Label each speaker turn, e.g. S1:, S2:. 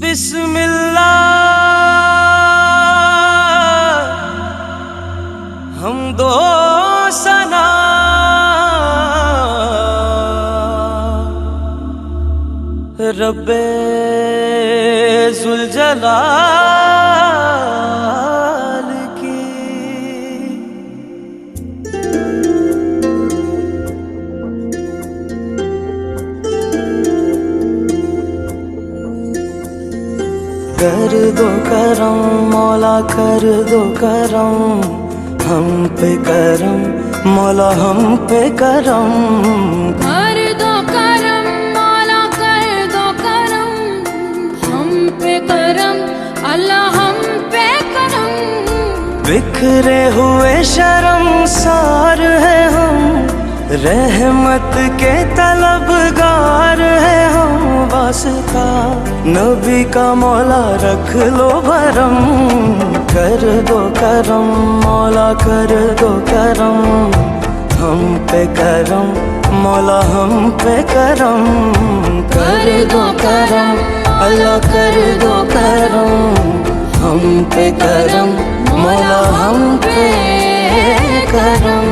S1: बिस्मिल्लाह हम दो सना रब्बे जुलजलाल की। कर दो करम मौला कर दो करम हम पे करम मौला हम पे करम।
S2: कर दो करम मौला कर दो करम हम पे करम अल्लाह हम पे करम।
S1: बिखरे हुए शर्मसार है हम रहमत के तलबगार है हम। वास्ता नबी का मौला रख लो भरम। कर दो करम मौला कर दो करम हम पे करम मौला हम पे करम। कर दो करम अल्लाह कर दो करम हम पे करम मौला हम पे करम।